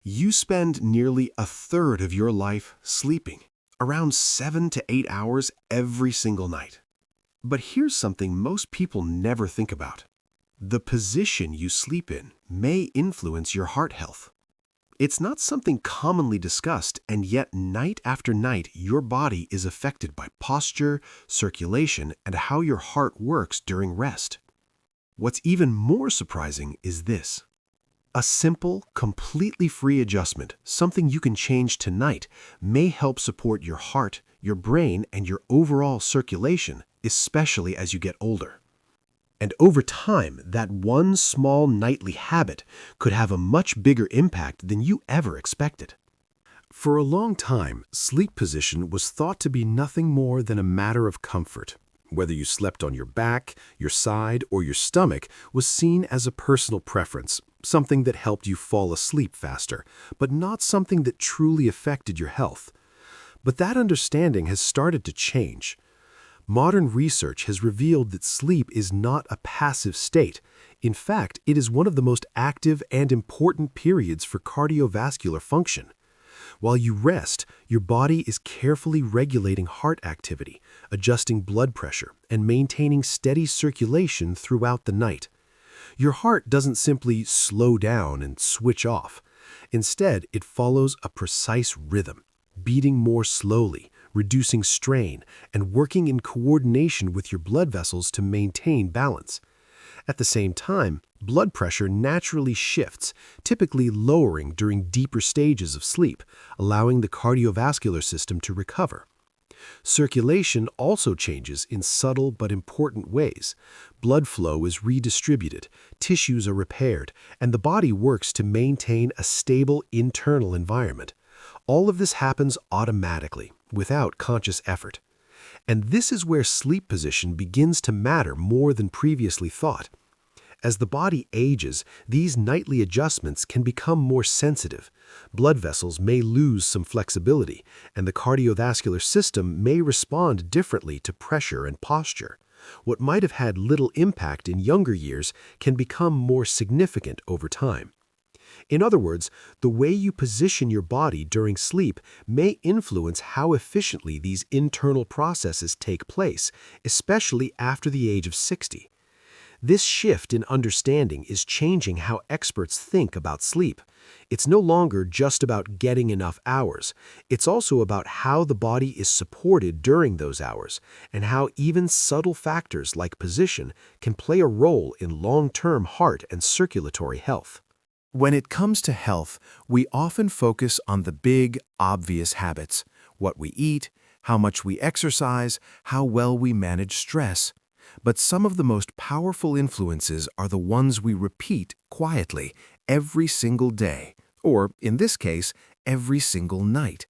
You spend nearly a third of your life sleeping, around 7 to 8 hours every single night. But here's something most people never think about. The position you sleep in may influence your heart health. It's not something commonly discussed, and yet night after night your body is affected by posture, circulation, and how your heart works during rest. What's even more surprising is this. A simple, completely free adjustment, something you can change tonight, may help support your heart, your brain, and your overall circulation, especially as you get older. And over time, that one small nightly habit could have a much bigger impact than you ever expected. For a long time, sleep position was thought to be nothing more than a matter of comfort. Whether you slept on your back, your side, or your stomach was seen as a personal preference, something that helped you fall asleep faster, but not something that truly affected your health. But that understanding has started to change. Modern research has revealed that sleep is not a passive state. In fact, it is one of the most active and important periods for cardiovascular function. While you rest, your body is carefully regulating heart activity, adjusting blood pressure, and maintaining steady circulation throughout the night. Your heart doesn't simply slow down and switch off. Instead, it follows a precise rhythm, beating more slowly, reducing strain, and working in coordination with your blood vessels to maintain balance. At the same time, blood pressure naturally shifts, typically lowering during deeper stages of sleep, allowing the cardiovascular system to recover. Circulation also changes in subtle but important ways. Blood flow is redistributed, tissues are repaired, and the body works to maintain a stable internal environment. All of this happens automatically, without conscious effort. And this is where sleep position begins to matter more than previously thought. As the body ages, these nightly adjustments can become more sensitive. Blood vessels may lose some flexibility, and the cardiovascular system may respond differently to pressure and posture. What might have had little impact in younger years can become more significant over time. In other words, the way you position your body during sleep may influence how efficiently these internal processes take place, especially after the age of 60. This shift in understanding is changing how experts think about sleep. It's no longer just about getting enough hours. It's also about how the body is supported during those hours, and how even subtle factors like position can play a role in long-term heart and circulatory health. When it comes to health, we often focus on the big, obvious habits: what we eat, how much we exercise, how well we manage stress. But some of the most powerful influences are the ones we repeat quietly every single day, or in this case, every single night.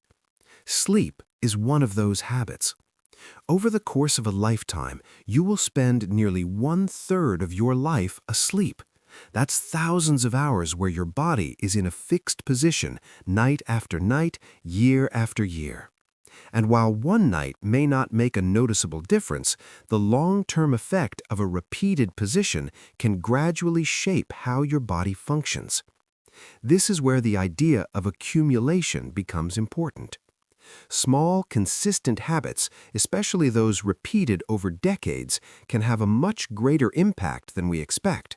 Sleep is one of those habits. Over the course of a lifetime, you will spend nearly 1/3 of your life asleep. That's thousands of hours where your body is in a fixed position, night after night, year after year. And while one night may not make a noticeable difference, the long-term effect of a repeated position can gradually shape how your body functions. This is where the idea of accumulation becomes important. Small, consistent habits, especially those repeated over decades, can have a much greater impact than we expect.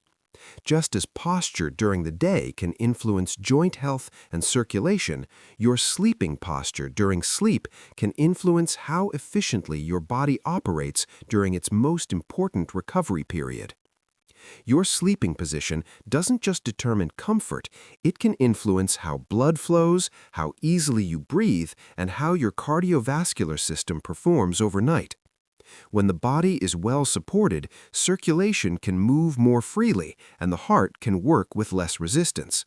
Just as posture during the day can influence joint health and circulation, your sleeping posture during sleep can influence how efficiently your body operates during its most important recovery period. Your sleeping position doesn't just determine comfort, it can influence how blood flows, how easily you breathe, and how your cardiovascular system performs overnight. When the body is well supported, circulation can move more freely and the heart can work with less resistance.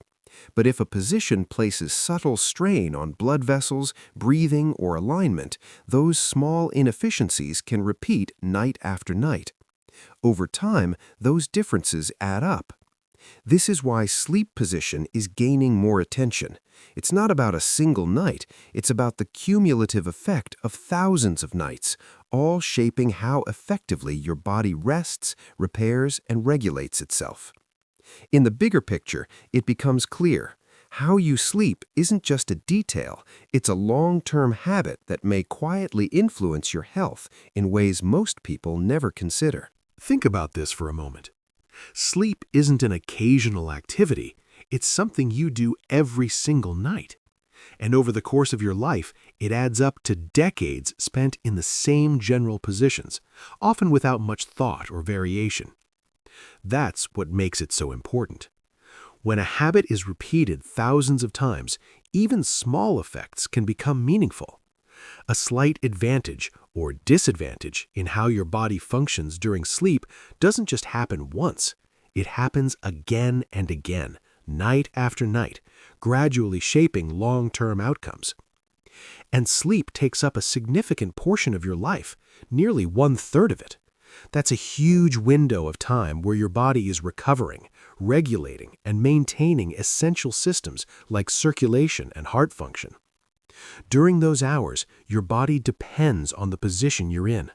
But if a position places subtle strain on blood vessels, breathing, or alignment, those small inefficiencies can repeat night after night. Over time, those differences add up. This is why sleep position is gaining more attention. It's not about a single night, it's about the cumulative effect of thousands of nights, all shaping how effectively your body rests, repairs, and regulates itself. In the bigger picture, it becomes clear. How you sleep isn't just a detail, it's a long-term habit that may quietly influence your health in ways most people never consider. Think about this for a moment. Sleep isn't an occasional activity, it's something you do every single night. And over the course of your life, it adds up to decades spent in the same general positions, often without much thought or variation. That's what makes it so important. When a habit is repeated thousands of times, even small effects can become meaningful. A slight advantage or disadvantage in how your body functions during sleep doesn't just happen once. It happens again and again, night after night, gradually shaping long-term outcomes. And sleep takes up a significant portion of your life, nearly 1/3 of it. That's a huge window of time where your body is recovering, regulating, and maintaining essential systems like circulation and heart function. During those hours, your body depends on the position you're in.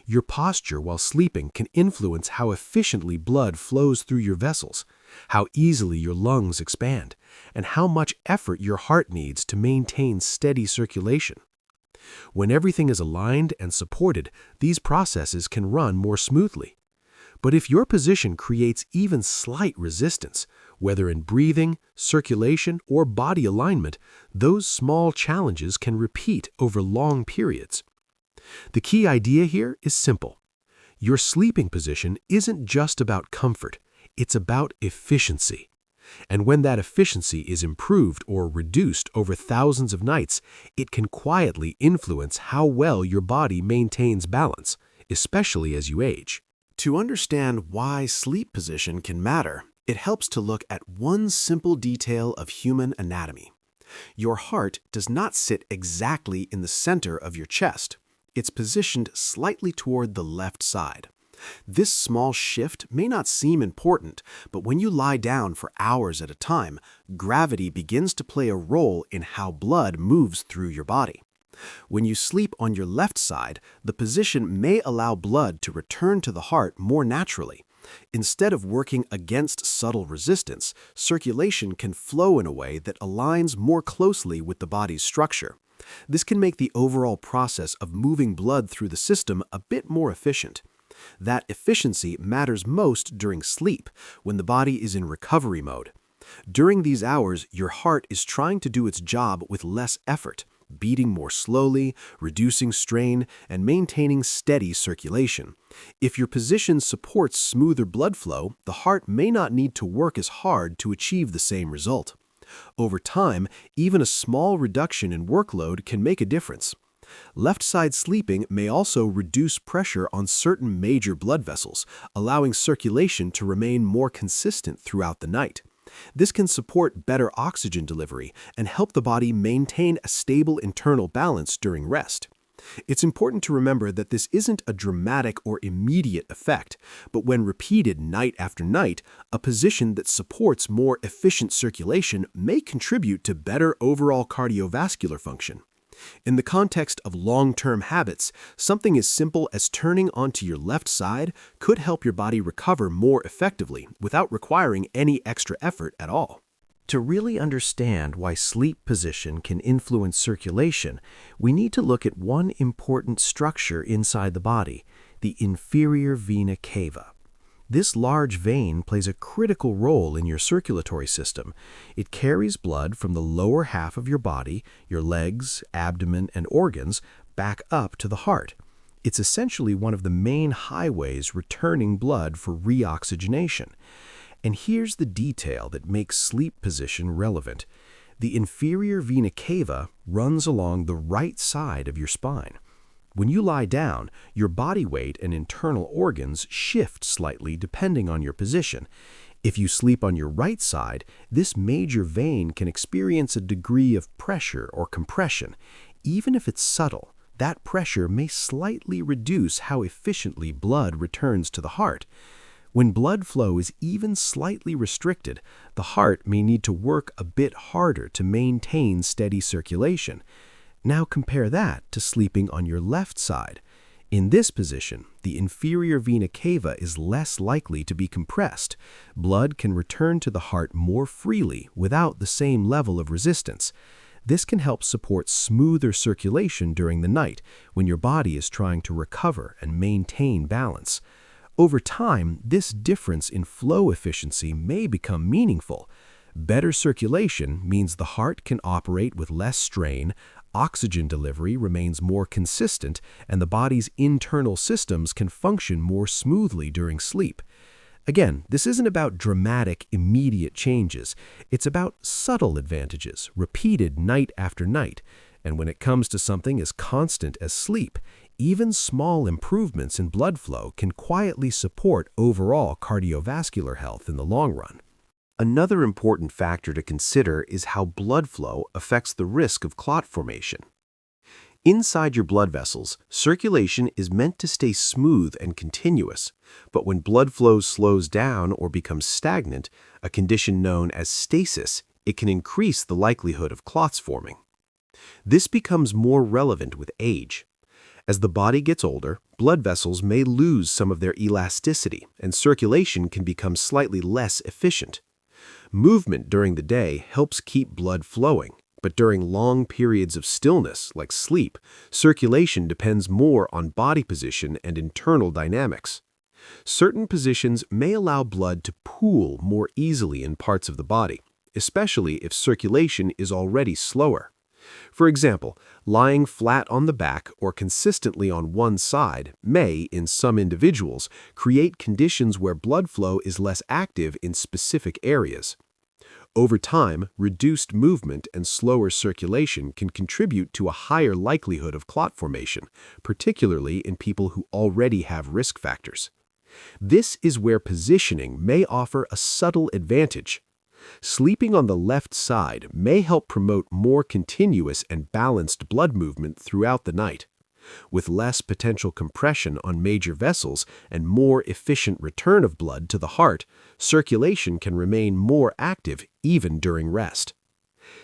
Your posture while sleeping can influence how efficiently blood flows through your vessels, how easily your lungs expand, and how much effort your heart needs to maintain steady circulation. When everything is aligned and supported, these processes can run more smoothly. But if your position creates even slight resistance, whether in breathing, circulation, or body alignment, those small challenges can repeat over long periods. The key idea here is simple. Your sleeping position isn't just about comfort, it's about efficiency. And when that efficiency is improved or reduced over thousands of nights, it can quietly influence how well your body maintains balance, especially as you age. To understand why sleep position can matter, it helps to look at one simple detail of human anatomy. Your heart does not sit exactly in the center of your chest. It's positioned slightly toward the left side. This small shift may not seem important, but when you lie down for hours at a time, gravity begins to play a role in how blood moves through your body. When you sleep on your left side, the position may allow blood to return to the heart more naturally. Instead of working against subtle resistance, circulation can flow in a way that aligns more closely with the body's structure. This can make the overall process of moving blood through the system a bit more efficient. That efficiency matters most during sleep, when the body is in recovery mode. During these hours, your heart is trying to do its job with less effort, beating more slowly, reducing strain, and maintaining steady circulation. If your position supports smoother blood flow, the heart may not need to work as hard to achieve the same result. Over time, even a small reduction in workload can make a difference. Left-side sleeping may also reduce pressure on certain major blood vessels, allowing circulation to remain more consistent throughout the night. This can support better oxygen delivery and help the body maintain a stable internal balance during rest. It's important to remember that this isn't a dramatic or immediate effect, but when repeated night after night, a position that supports more efficient circulation may contribute to better overall cardiovascular function. In the context of long-term habits, something as simple as turning onto your left side could help your body recover more effectively without requiring any extra effort at all. To really understand why sleep position can influence circulation, we need to look at one important structure inside the body, the inferior vena cava. This large vein plays a critical role in your circulatory system. It carries blood from the lower half of your body, your legs, abdomen, and organs, back up to the heart. It's essentially one of the main highways returning blood for reoxygenation. And here's the detail that makes sleep position relevant. The inferior vena cava runs along the right side of your spine. When you lie down, your body weight and internal organs shift slightly depending on your position. If you sleep on your right side, this major vein can experience a degree of pressure or compression. Even if it's subtle, that pressure may slightly reduce how efficiently blood returns to the heart. When blood flow is even slightly restricted, the heart may need to work a bit harder to maintain steady circulation. Now compare that to sleeping on your left side. In this position, the inferior vena cava is less likely to be compressed. Blood can return to the heart more freely without the same level of resistance. This can help support smoother circulation during the night when your body is trying to recover and maintain balance. Over time, this difference in flow efficiency may become meaningful. Better circulation means the heart can operate with less strain, oxygen delivery remains more consistent, and the body's internal systems can function more smoothly during sleep. Again, this isn't about dramatic, immediate changes. It's about subtle advantages, repeated night after night. And when it comes to something as constant as sleep, even small improvements in blood flow can quietly support overall cardiovascular health in the long run. Another important factor to consider is how blood flow affects the risk of clot formation. Inside your blood vessels, circulation is meant to stay smooth and continuous, but when blood flow slows down or becomes stagnant, a condition known as stasis, it can increase the likelihood of clots forming. This becomes more relevant with age. As the body gets older, blood vessels may lose some of their elasticity, and circulation can become slightly less efficient. Movement during the day helps keep blood flowing, but during long periods of stillness, like sleep, circulation depends more on body position and internal dynamics. Certain positions may allow blood to pool more easily in parts of the body, especially if circulation is already slower. For example, lying flat on the back or consistently on one side may, in some individuals, create conditions where blood flow is less active in specific areas. Over time, reduced movement and slower circulation can contribute to a higher likelihood of clot formation, particularly in people who already have risk factors. This is where positioning may offer a subtle advantage. Sleeping on the left side may help promote more continuous and balanced blood movement throughout the night. With less potential compression on major vessels and more efficient return of blood to the heart, circulation can remain more active even during rest.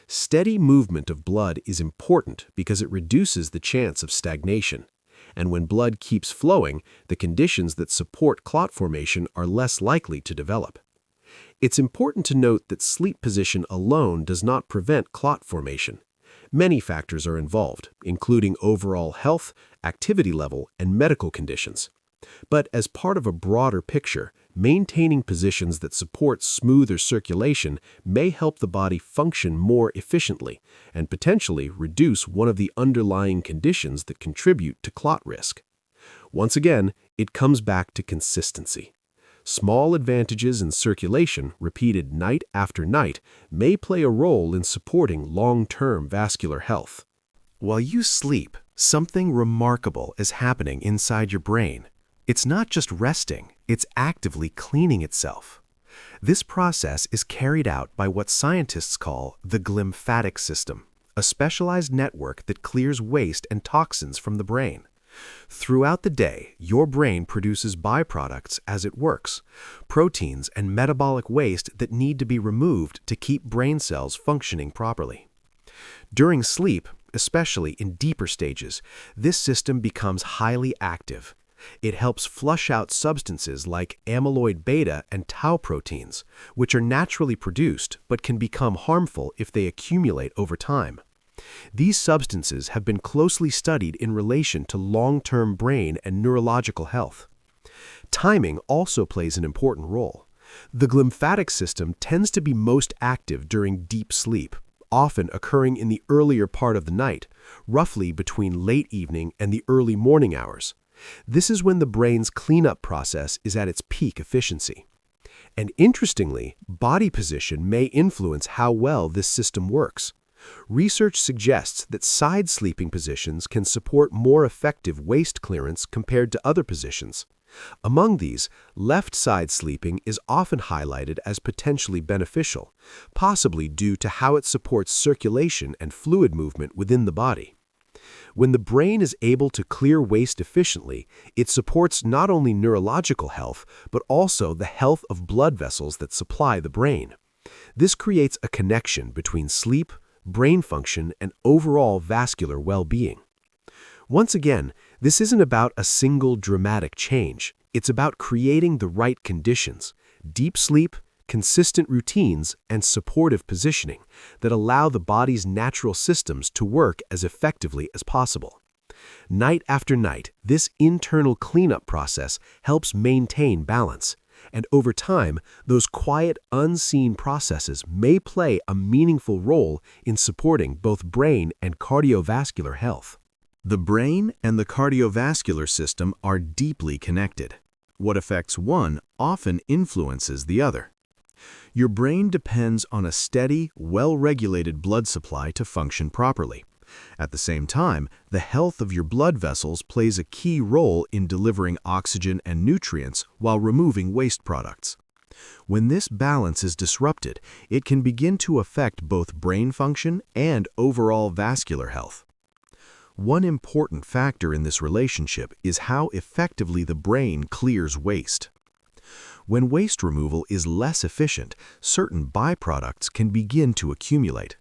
Steady movement of blood is important because it reduces the chance of stagnation. And when blood keeps flowing, the conditions that support clot formation are less likely to develop. It's important to note that sleep position alone does not prevent clot formation. Many factors are involved, including overall health, activity level, and medical conditions. But as part of a broader picture, maintaining positions that support smoother circulation may help the body function more efficiently and potentially reduce one of the underlying conditions that contribute to clot risk. Once again, it comes back to consistency. Small advantages in circulation, repeated night after night, may play a role in supporting long-term vascular health. While you sleep, something remarkable is happening inside your brain. It's not just resting, it's actively cleaning itself. This process is carried out by what scientists call the glymphatic system, a specialized network that clears waste and toxins from the brain. Throughout the day, your brain produces byproducts as it works, proteins and metabolic waste that need to be removed to keep brain cells functioning properly. During sleep, especially in deeper stages, this system becomes highly active. It helps flush out substances like amyloid beta and tau proteins, which are naturally produced but can become harmful if they accumulate over time. These substances have been closely studied in relation to long-term brain and neurological health. Timing also plays an important role. The glymphatic system tends to be most active during deep sleep, often occurring in the earlier part of the night, roughly between late evening and the early morning hours. This is when the brain's cleanup process is at its peak efficiency. And interestingly, body position may influence how well this system works. Research suggests that side sleeping positions can support more effective waste clearance compared to other positions. Among these, left side sleeping is often highlighted as potentially beneficial, possibly due to how it supports circulation and fluid movement within the body. When the brain is able to clear waste efficiently, it supports not only neurological health, but also the health of blood vessels that supply the brain. This creates a connection between sleep, brain function, and overall vascular well-being. Once again, This isn't about a single dramatic change. It's about creating the right conditions, deep sleep, consistent routines, and supportive positioning that allow the body's natural systems to work as effectively as possible. Night after night, this internal cleanup process helps maintain balance, and over time, those quiet, unseen processes may play a meaningful role in supporting both brain and cardiovascular health. The brain and the cardiovascular system are deeply connected. What affects one often influences the other. Your brain depends on a steady, well-regulated blood supply to function properly. At the same time, the health of your blood vessels plays a key role in delivering oxygen and nutrients while removing waste products. When this balance is disrupted, it can begin to affect both brain function and overall vascular health. One important factor in this relationship is how effectively the brain clears waste. When waste removal is less efficient, certain byproducts can begin to accumulate.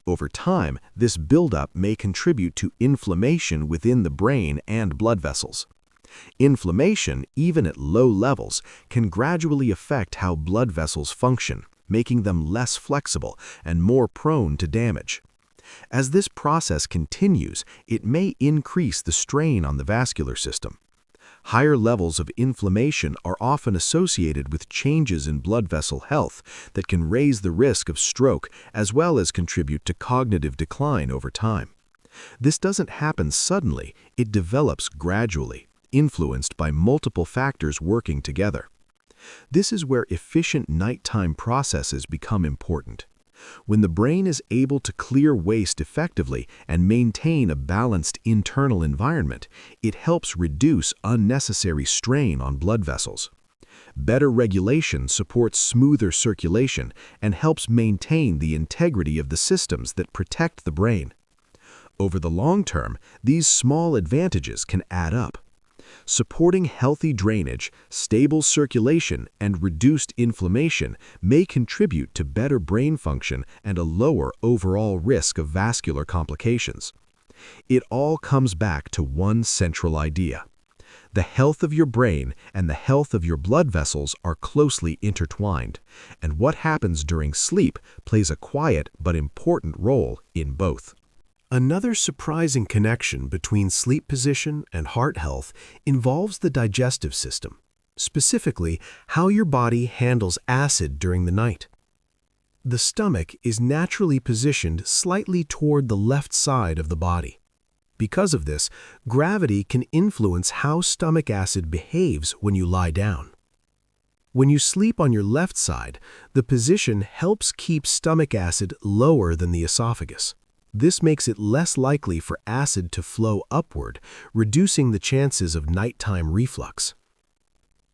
Over time, this buildup may contribute to inflammation within the brain and blood vessels. Inflammation, even at low levels, can gradually affect how blood vessels function, making them less flexible and more prone to damage. As this process continues, it may increase the strain on the vascular system. Higher levels of inflammation are often associated with changes in blood vessel health that can raise the risk of stroke as well as contribute to cognitive decline over time. This doesn't happen suddenly, it develops gradually, influenced by multiple factors working together. This is where efficient nighttime processes become important. When the brain is able to clear waste effectively and maintain a balanced internal environment, it helps reduce unnecessary strain on blood vessels. Better regulation supports smoother circulation and helps maintain the integrity of the systems that protect the brain. Over the long term, these small advantages can add up. Supporting healthy drainage, stable circulation, and reduced inflammation may contribute to better brain function and a lower overall risk of vascular complications. It all comes back to one central idea. The health of your brain and the health of your blood vessels are closely intertwined, and what happens during sleep plays a quiet but important role in both. Another surprising connection between sleep position and heart health involves the digestive system, specifically how your body handles acid during the night. The stomach is naturally positioned slightly toward the left side of the body. Because of this, gravity can influence how stomach acid behaves when you lie down. When you sleep on your left side, the position helps keep stomach acid lower than the esophagus. This makes it less likely for acid to flow upward, reducing the chances of nighttime reflux.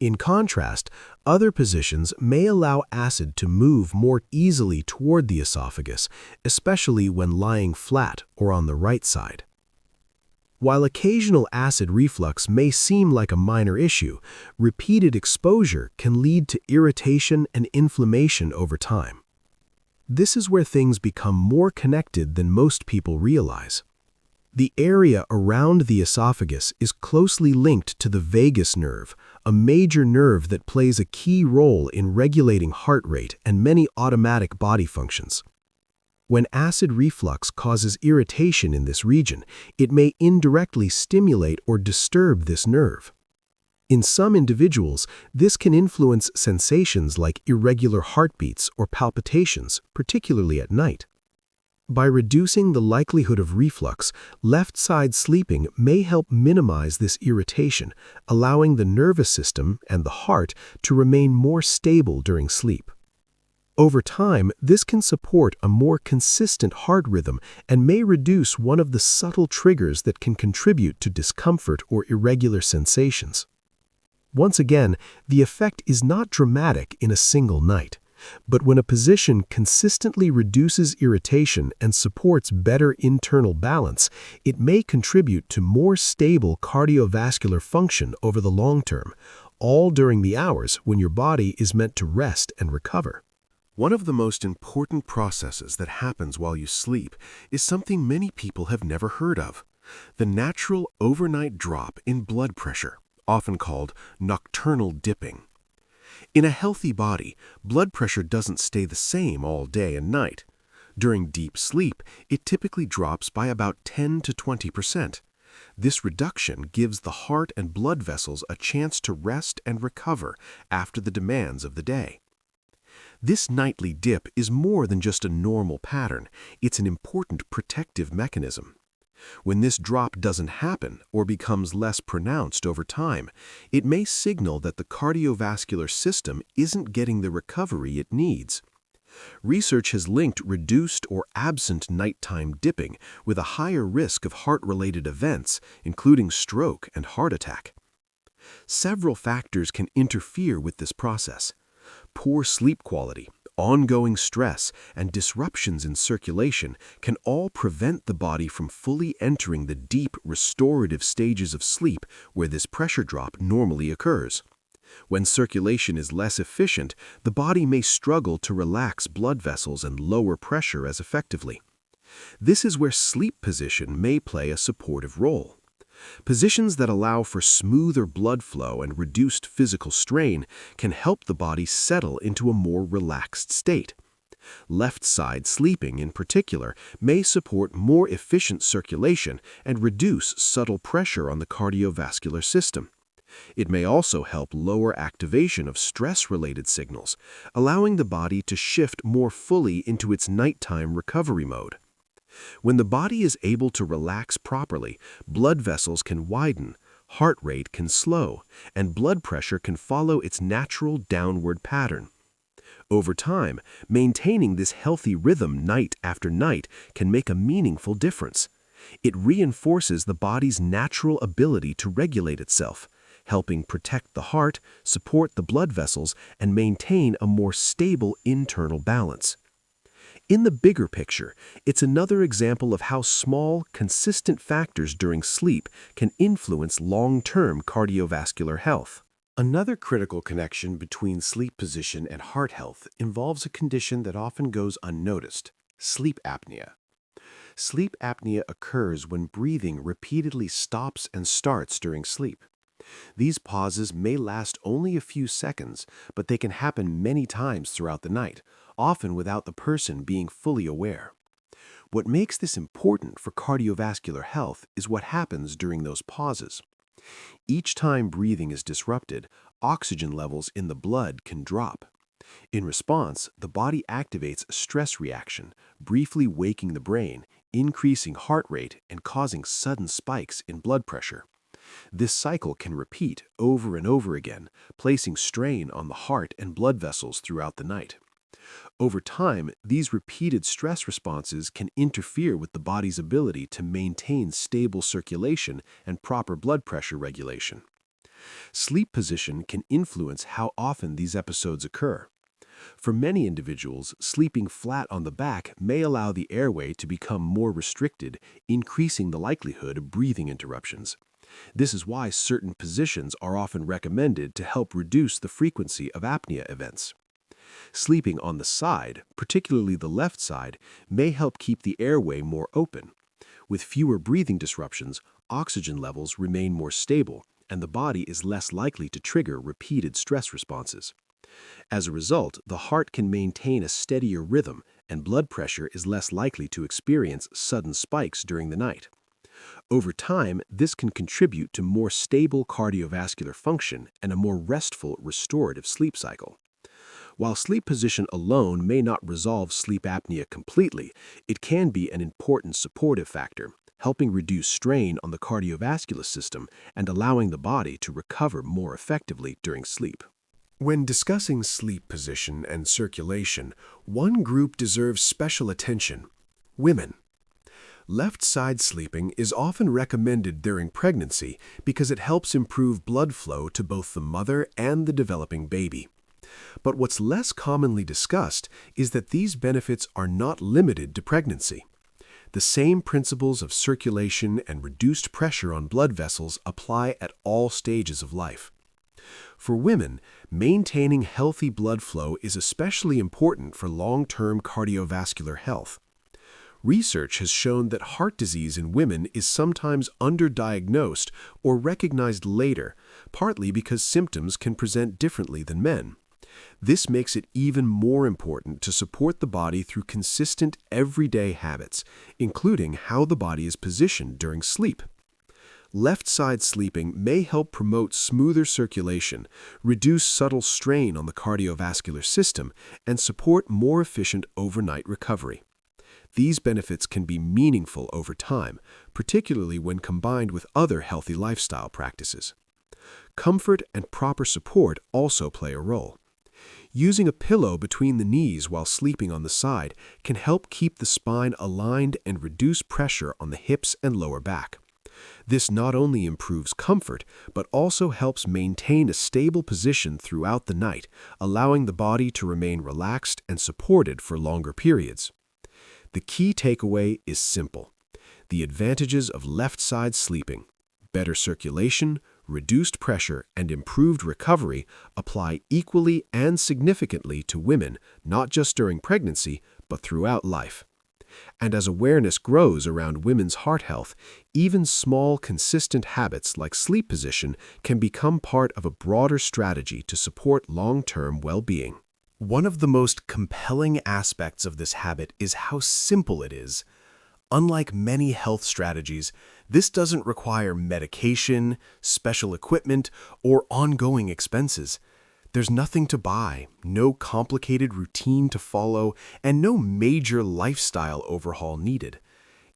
In contrast, other positions may allow acid to move more easily toward the esophagus, especially when lying flat or on the right side. While occasional acid reflux may seem like a minor issue, repeated exposure can lead to irritation and inflammation over time. This is where things become more connected than most people realize. The area around the esophagus is closely linked to the vagus nerve, a major nerve that plays a key role in regulating heart rate and many automatic body functions. When acid reflux causes irritation in this region, it may indirectly stimulate or disturb this nerve. In some individuals, this can influence sensations like irregular heartbeats or palpitations, particularly at night. By reducing the likelihood of reflux, left-side sleeping may help minimize this irritation, allowing the nervous system and the heart to remain more stable during sleep. Over time, this can support a more consistent heart rhythm and may reduce one of the subtle triggers that can contribute to discomfort or irregular sensations. Once again, the effect is not dramatic in a single night, but when a position consistently reduces irritation and supports better internal balance, it may contribute to more stable cardiovascular function over the long term, all during the hours when your body is meant to rest and recover. One of the most important processes that happens while you sleep is something many people have never heard of: The natural overnight drop in blood pressure, often called nocturnal dipping. In a healthy body, blood pressure doesn't stay the same all day and night. During deep sleep, it typically drops by about 10 to 20%. This reduction gives the heart and blood vessels a chance to rest and recover after the demands of the day. This nightly dip is more than just a normal pattern, it's an important protective mechanism. When this drop doesn't happen or becomes less pronounced over time, it may signal that the cardiovascular system isn't getting the recovery it needs. Research has linked reduced or absent nighttime dipping with a higher risk of heart-related events, including stroke and heart attack. Several factors can interfere with this process. Poor sleep quality, ongoing stress, and disruptions in circulation can all prevent the body from fully entering the deep, restorative stages of sleep where this pressure drop normally occurs. When circulation is less efficient, the body may struggle to relax blood vessels and lower pressure as effectively. This is where sleep position may play a supportive role. Positions that allow for smoother blood flow and reduced physical strain can help the body settle into a more relaxed state. Left side sleeping, in particular, may support more efficient circulation and reduce subtle pressure on the cardiovascular system. It may also help lower activation of stress-related signals, allowing the body to shift more fully into its nighttime recovery mode. When the body is able to relax properly, blood vessels can widen, heart rate can slow, and blood pressure can follow its natural downward pattern. Over time, maintaining this healthy rhythm night after night can make a meaningful difference. It reinforces the body's natural ability to regulate itself, helping protect the heart, support the blood vessels, and maintain a more stable internal balance. In the bigger picture, it's another example of how small, consistent factors during sleep can influence long-term cardiovascular health. Another critical connection between sleep position and heart health involves a condition that often goes unnoticed: sleep apnea. Sleep apnea occurs when breathing repeatedly stops and starts during sleep. These pauses may last only a few seconds, but they can happen many times throughout the night, often without the person being fully aware. What makes this important for cardiovascular health is what happens during those pauses. Each time breathing is disrupted, oxygen levels in the blood can drop. In response, the body activates a stress reaction, briefly waking the brain, increasing heart rate, and causing sudden spikes in blood pressure. This cycle can repeat over and over again, placing strain on the heart and blood vessels throughout the night. Over time, these repeated stress responses can interfere with the body's ability to maintain stable circulation and proper blood pressure regulation. Sleep position can influence how often these episodes occur. For many individuals, sleeping flat on the back may allow the airway to become more restricted, increasing the likelihood of breathing interruptions. This is why certain positions are often recommended to help reduce the frequency of apnea events. Sleeping on the side, particularly the left side, may help keep the airway more open. With fewer breathing disruptions, oxygen levels remain more stable, and the body is less likely to trigger repeated stress responses. As a result, the heart can maintain a steadier rhythm, and blood pressure is less likely to experience sudden spikes during the night. Over time, this can contribute to more stable cardiovascular function and a more restful, restorative sleep cycle. While sleep position alone may not resolve sleep apnea completely, it can be an important supportive factor, helping reduce strain on the cardiovascular system and allowing the body to recover more effectively during sleep. When discussing sleep position and circulation, one group deserves special attention: women. Left-side sleeping is often recommended during pregnancy because it helps improve blood flow to both the mother and the developing baby. But what's less commonly discussed is that these benefits are not limited to pregnancy. The same principles of circulation and reduced pressure on blood vessels apply at all stages of life. For women, maintaining healthy blood flow is especially important for long-term cardiovascular health. Research has shown that heart disease in women is sometimes underdiagnosed or recognized later, partly because symptoms can present differently than men. This makes it even more important to support the body through consistent everyday habits, including how the body is positioned during sleep. Left-side sleeping may help promote smoother circulation, reduce subtle strain on the cardiovascular system, and support more efficient overnight recovery. These benefits can be meaningful over time, particularly when combined with other healthy lifestyle practices. Comfort and proper support also play a role. Using a pillow between the knees while sleeping on the side can help keep the spine aligned and reduce pressure on the hips and lower back. This not only improves comfort, but also helps maintain a stable position throughout the night, allowing the body to remain relaxed and supported for longer periods. The key takeaway is simple. The advantages of left-side sleeping, better circulation, reduced pressure, and improved recovery apply equally and significantly to women, not just during pregnancy, but throughout life. And as awareness grows around women's heart health, even small, consistent habits like sleep position can become part of a broader strategy to support long-term well-being. One of the most compelling aspects of this habit is how simple it is. Unlike many health strategies, this doesn't require medication, special equipment, or ongoing expenses. There's nothing to buy, no complicated routine to follow, and no major lifestyle overhaul needed.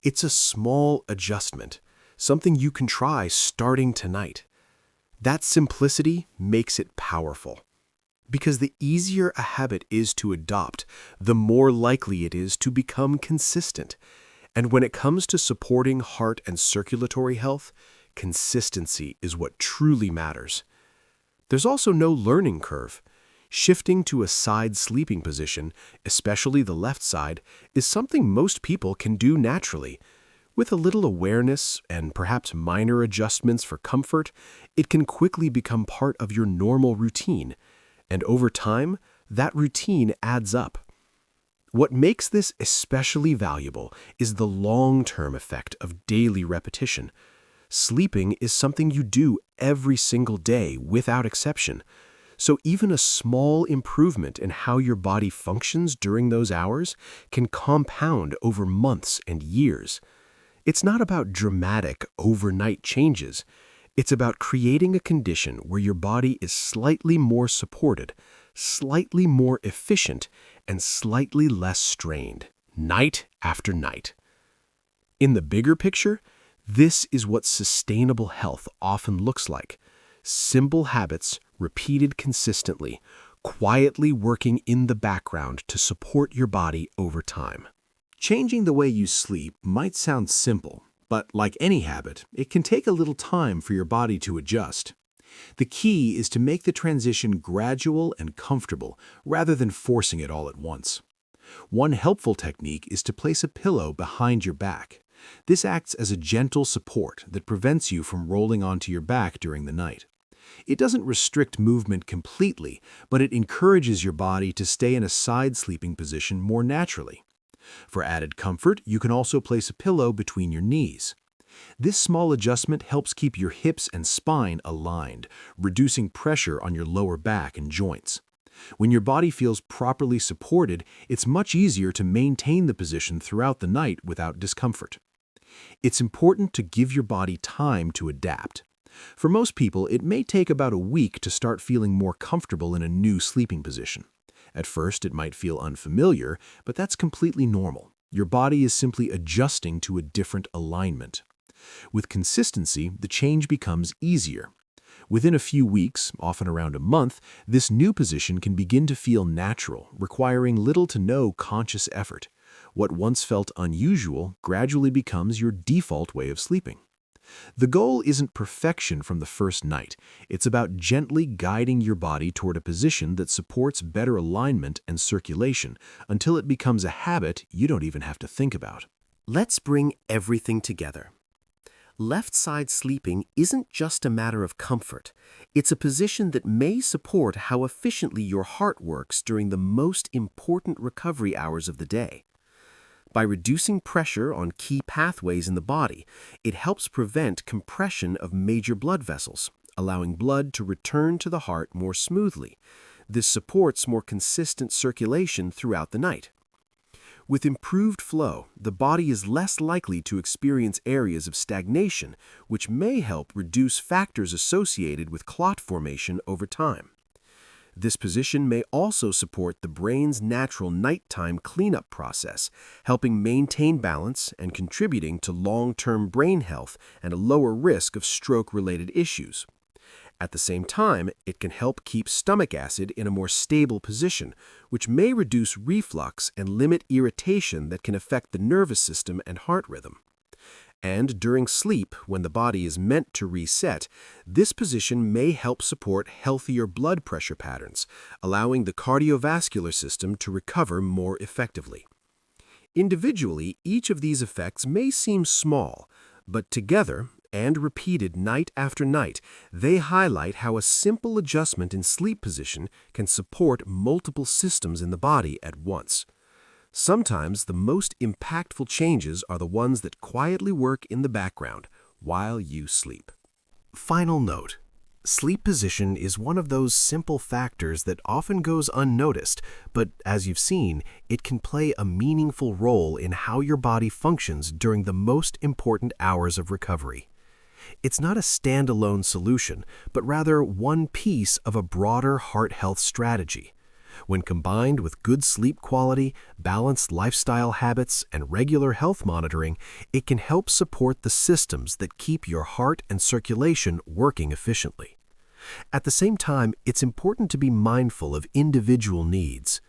It's a small adjustment, something you can try starting tonight. That simplicity makes it powerful. Because the easier a habit is to adopt, the more likely it is to become consistent. And when it comes to supporting heart and circulatory health, consistency is what truly matters. There's also no learning curve. Shifting to a side sleeping position, especially the left side, is something most people can do naturally. With a little awareness and perhaps minor adjustments for comfort, it can quickly become part of your normal routine. And over time, that routine adds up. What makes this especially valuable is the long-term effect of daily repetition. Sleeping is something you do every single day without exception. So even a small improvement in how your body functions during those hours can compound over months and years. It's not about dramatic overnight changes. It's about creating a condition where your body is slightly more supported, slightly more efficient, and slightly less strained, night after night. In the bigger picture, this is what sustainable health often looks like. Simple habits, repeated consistently, quietly working in the background to support your body over time. Changing the way you sleep might sound simple, but like any habit, it can take a little time for your body to adjust. The key is to make the transition gradual and comfortable rather than forcing it all at once. One helpful technique is to place a pillow behind your back. This acts as a gentle support that prevents you from rolling onto your back during the night. It doesn't restrict movement completely, but it encourages your body to stay in a side sleeping position more naturally. For added comfort, you can also place a pillow between your knees. This small adjustment helps keep your hips and spine aligned, reducing pressure on your lower back and joints. When your body feels properly supported, it's much easier to maintain the position throughout the night without discomfort. It's important to give your body time to adapt. For most people, it may take about a week to start feeling more comfortable in a new sleeping position. At first, it might feel unfamiliar, but that's completely normal. Your body is simply adjusting to a different alignment. With consistency, the change becomes easier. Within a few weeks, often around a month, this new position can begin to feel natural, requiring little to no conscious effort. What once felt unusual gradually becomes your default way of sleeping. The goal isn't perfection from the first night. It's about gently guiding your body toward a position that supports better alignment and circulation until it becomes a habit you don't even have to think about. Let's bring everything together. Left-side sleeping isn't just a matter of comfort. It's a position that may support how efficiently your heart works during the most important recovery hours of the day. By reducing pressure on key pathways in the body, it helps prevent compression of major blood vessels, allowing blood to return to the heart more smoothly. This supports more consistent circulation throughout the night. With improved flow, the body is less likely to experience areas of stagnation, which may help reduce factors associated with clot formation over time. This position may also support the brain's natural nighttime cleanup process, helping maintain balance and contributing to long-term brain health and a lower risk of stroke-related issues. At the same time, it can help keep stomach acid in a more stable position, which may reduce reflux and limit irritation that can affect the nervous system and heart rhythm. And during sleep, when the body is meant to reset, this position may help support healthier blood pressure patterns, allowing the cardiovascular system to recover more effectively. Individually, each of these effects may seem small, but together, and repeated night after night, they highlight how a simple adjustment in sleep position can support multiple systems in the body at once. Sometimes the most impactful changes are the ones that quietly work in the background while you sleep. Final note: sleep position is one of those simple factors that often goes unnoticed, but as you've seen, it can play a meaningful role in how your body functions during the most important hours of recovery. It's not a standalone solution, but rather one piece of a broader heart health strategy. When combined with good sleep quality, balanced lifestyle habits, and regular health monitoring, it can help support the systems that keep your heart and circulation working efficiently. At the same time, it's important to be mindful of individual needs.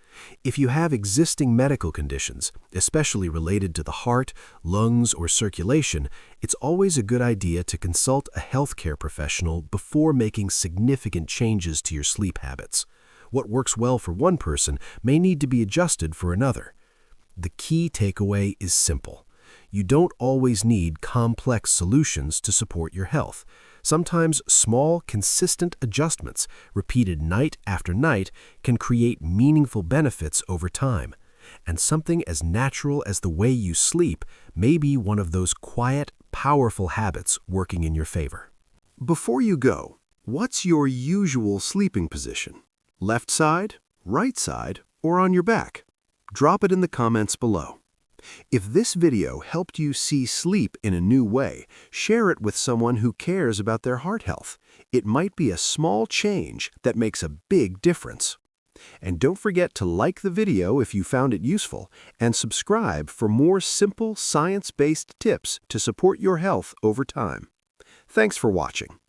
If you have existing medical conditions, especially related to the heart, lungs, or circulation, it's always a good idea to consult a healthcare professional before making significant changes to your sleep habits. What works well for one person may need to be adjusted for another. The key takeaway is simple. You don't always need complex solutions to support your health. Sometimes small, consistent adjustments, repeated night after night, can create meaningful benefits over time. And something as natural as the way you sleep may be one of those quiet, powerful habits working in your favor. Before you go, what's your usual sleeping position? Left side, right side, or on your back? Drop it in the comments below. If this video helped you see sleep in a new way, share it with someone who cares about their heart health. It might be a small change that makes a big difference. And don't forget to like the video if you found it useful, and subscribe for more simple, science-based tips to support your health over time. Thanks for watching.